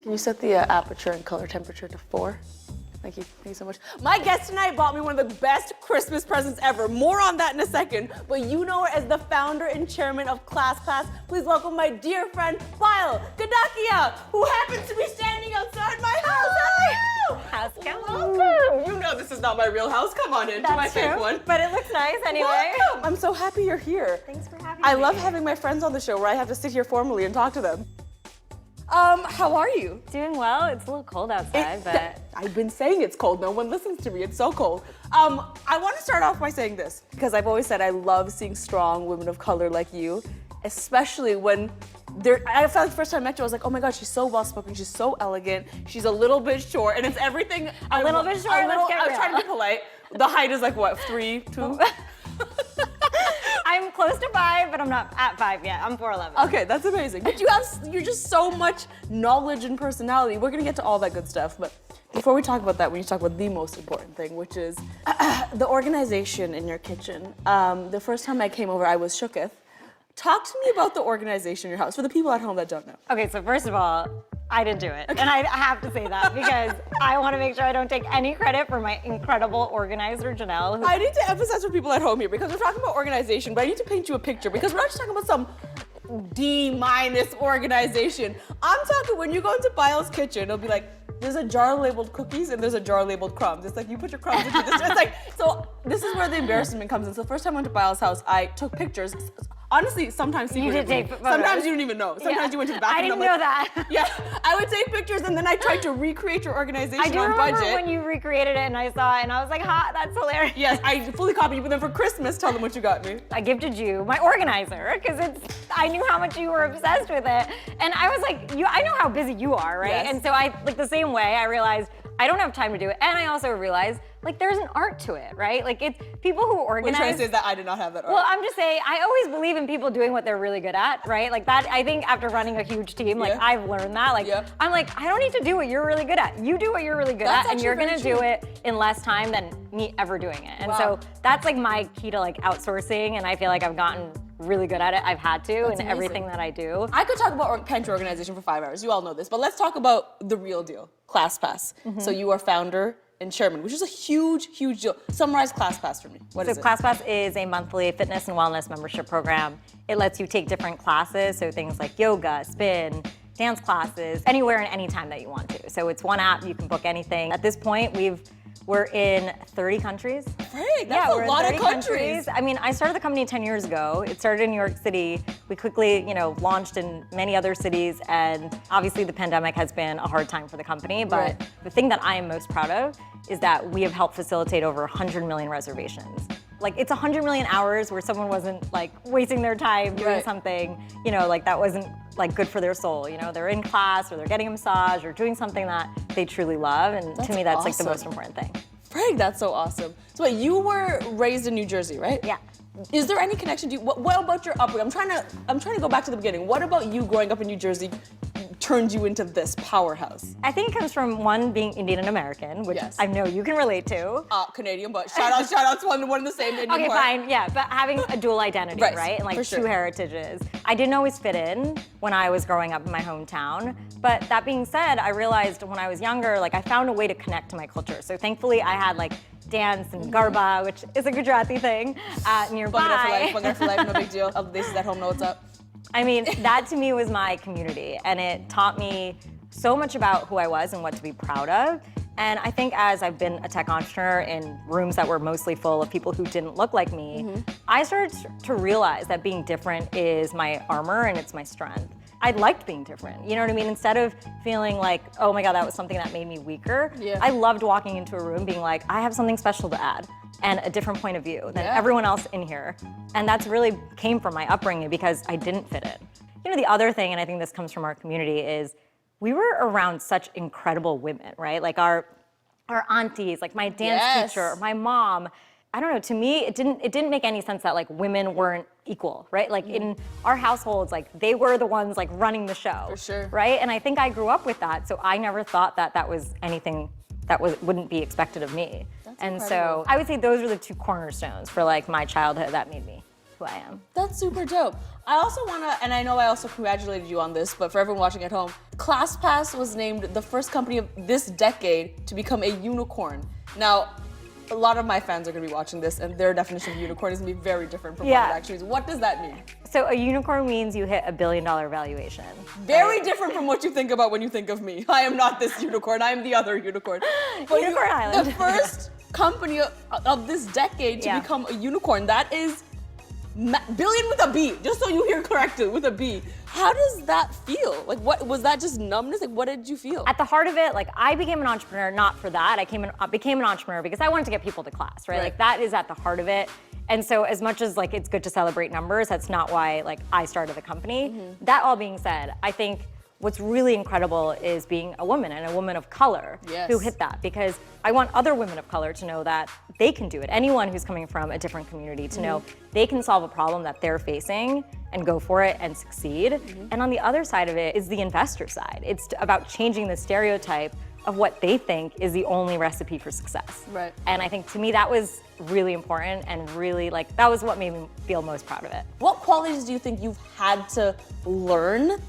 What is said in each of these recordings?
Can you set the aperture and color temperature to 4? Thank you so much. My guest tonight bought me one of the best Christmas presents ever. More on that in a second, but you know her as the founder and chairman of ClassPass. Please welcome my dear friend, Payal Kadakia, who happens to be standing outside my house. Hello! How's it going? Welcome! You know this is not my real house. Come on in to my fake one. But it looks nice anyway. Welcome! I'm so happy you're here. Thanks for having me. I love having my friends on the show where I have to sit here formally and talk to them. How are you? Doing well. It's a little cold outside, but I've been saying it's cold. No one listens to me. It's so cold. I want to start off by saying this because I've always said I love seeing strong women of color like you, especially when I felt like the first time I met you, I was like, oh my God, she's so well-spoken, she's so elegant, she's a little bit short, and it's everything. A little bit short, let's get I'm real. trying to be polite. The height is like what, 3, 2? I'm close to 5, but I'm not at 5 yet. I'm 4'11". Okay, that's amazing. But you're just so much knowledge and personality. We're gonna get to all that good stuff, but before we talk about that, we need to talk about the most important thing, which is the organization in your kitchen. The first time I came over, I was shooketh. Talk to me about the organization in your house for the people at home that don't know. Okay, so first of all, I didn't do it. And I have to say that because I want to make sure I don't take any credit for my incredible organizer, Janelle. I need to emphasize for people at home here because we're talking about organization, but I need to paint you a picture because we're not just talking about some D- organization. I'm talking when you go into Payal's kitchen, it'll be like, there's a jar labeled cookies and there's a jar labeled crumbs. It's like you put your crumbs into this. It's like, so this is where the embarrassment comes in. So the first time I went to Payal's house, I took pictures. Honestly, sometimes You secretly. did take photos. Sometimes you didn't even know. Sometimes you went to the bathroom. I didn't and I'm know like, that. Yeah, I would take pictures and then I tried to recreate your organization I do on remember budget. when you recreated it and I saw it and I was like, ha, that's hilarious. Yes, I fully copied you, but then for Christmas, tell them what you got me. I gifted you my organizer because I knew how much you were obsessed with it. And I was like, I know how busy you are, right? Yes. And so like the same way I realized I don't have time to do it. And I also realized like there's an art to it, right? Like it's people who What organize. you're trying to say is that I did not have that art. Well, I'm just saying, I always believe in people doing what they're really good at, right? Like that, I think after running a huge team, like Yeah. I've learned that. Like, Yeah. I'm like, I don't need to do what you're really good at. You do what you're really good That's at, and you're actually gonna very do true. it in less time than me ever doing it. And Wow. so that's like my key to like outsourcing, and I feel like I've gotten really good at it. I've had to That's in amazing. everything that I do. I could talk about pantry organization for 5 hours. You all know this, but let's talk about the real deal, ClassPass. Mm-hmm. So you are founder and chairman, which is a huge, huge deal. Summarize ClassPass for me. What So is it? ClassPass is a monthly fitness and wellness membership program. It lets you take different classes, so things like yoga, spin, dance classes, anywhere and anytime that you want to. So it's one app, you can book anything. At this point, we're in 30 countries. Great, that's we're a in lot of 30 countries. I mean, I started the company 10 years ago. It started in New York City. We quickly, launched in many other cities, and obviously the pandemic has been a hard time for the company, but Right. the thing that I am most proud of is that we have helped facilitate over 100 million reservations. Like it's 100 million hours where someone wasn't like wasting their time doing Right. something, like that wasn't like good for their soul. They're in class or they're getting a massage or doing something that they truly love, and That's to me that's like the awesome. most important thing. Frank, that's so awesome. So wait, you were raised in New Jersey, right? Yeah. Is there any connection to you? What about your upbringing? I'm trying to go back to the beginning. What about you growing up in New Jersey turned you into this powerhouse? I think it comes from one, being Indian and American, which Yes. I know you can relate to. Canadian, but shout out to one and the same Indian Okay, part. fine, yeah, but having a dual identity, Right, right? And like for two sure. heritages. I didn't always fit in when I was growing up in my hometown, but that being said, I realized when I was younger, like I found a way to connect to my culture. So thankfully I had like dance and garba, which is a Gujarati thing, nearby. Bangla for life, no big deal. Other places at home know what's up. I mean, that to me was my community, and it taught me so much about who I was and what to be proud of. And I think as I've been a tech entrepreneur in rooms that were mostly full of people who didn't look like me, I started to realize that being different is my armor and it's my strength. I liked being different, you know what I mean? Instead of feeling like, oh my God, that was something that made me weaker, Yeah. I loved walking into a room being like, I have something special to add and a different point of view than Yeah. everyone else in here. And that's really came from my upbringing because I didn't fit in. The other thing, and I think this comes from our community, is we were around such incredible women, right? Like our aunties, like my dance Yes. teacher, my mom. I don't know, to me, it didn't make any sense that like women weren't equal, right? Like in our households, like they were the ones like running the show. For sure. Right? And I think I grew up with that, so I never thought that that was anything that wouldn't be expected of me. That's and incredible. so I would say those are the two cornerstones for like my childhood that made me who I am. That's super dope. I also wanna, and I know I also congratulated you on this, but for everyone watching at home, ClassPass was named the first company of this decade to become a unicorn. Now, a lot of my fans are gonna be watching this, and their definition of unicorn is gonna be very different from what it actually is. What does that mean? So a unicorn means you hit $1 billion valuation. Very different from what you think about when you think of me. I am not this unicorn, I am the other unicorn. But Unicorn Island. The first company of this decade to become a unicorn, that is billion with a B, just so you hear correctly, with a B. How does that feel? Like, what was that, just numbness? Like, what did you feel? At the heart of it, like, I became an entrepreneur not for that. I became an entrepreneur because I wanted to get people to class, right? Like, that is at the heart of it. And so as much as like it's good to celebrate numbers, that's not why like I started the company. That all being said, I think what's really incredible is being a woman and a woman of color who hit that, because I want other women of color to know that they can do it. Anyone who's coming from a different community to know they can solve a problem that they're facing and go for it and succeed. And on the other side of it is the investor side. It's about changing the stereotype of what they think is the only recipe for success. Right. And I think to me that was really important, and really like that was what made me feel most proud of it. What qualities do you think you've had to learn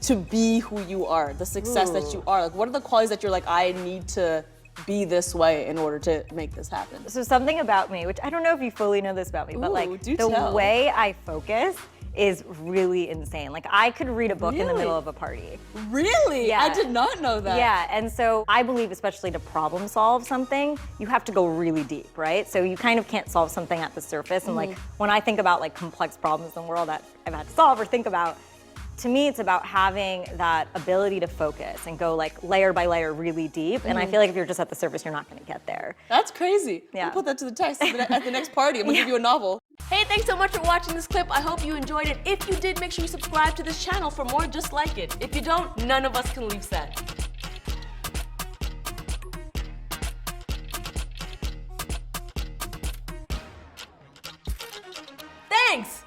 to be who you are, the success that you are? Like, what are the qualities that you're like, I need to be this way in order to make this happen? So something about me, which I don't know if you fully know this about me, but like do the tell. way I focus is really insane. Like I could read a book in the middle of a party. Really? Yeah. I did not know that. Yeah, and so I believe especially to problem solve something, you have to go really deep, right? So you kind of can't solve something at the surface. And like when I think about like complex problems in the world that I've had to solve or think about, to me it's about having that ability to focus and go like layer by layer really deep. And I feel like if you're just at the surface, you're not gonna get there. That's crazy. Yeah. I'll put that to the test at the next party. I'm gonna give you a novel. Hey, thanks so much for watching this clip. I hope you enjoyed it. If you did, make sure you subscribe to this channel for more just like it. If you don't, none of us can leave set. Thanks!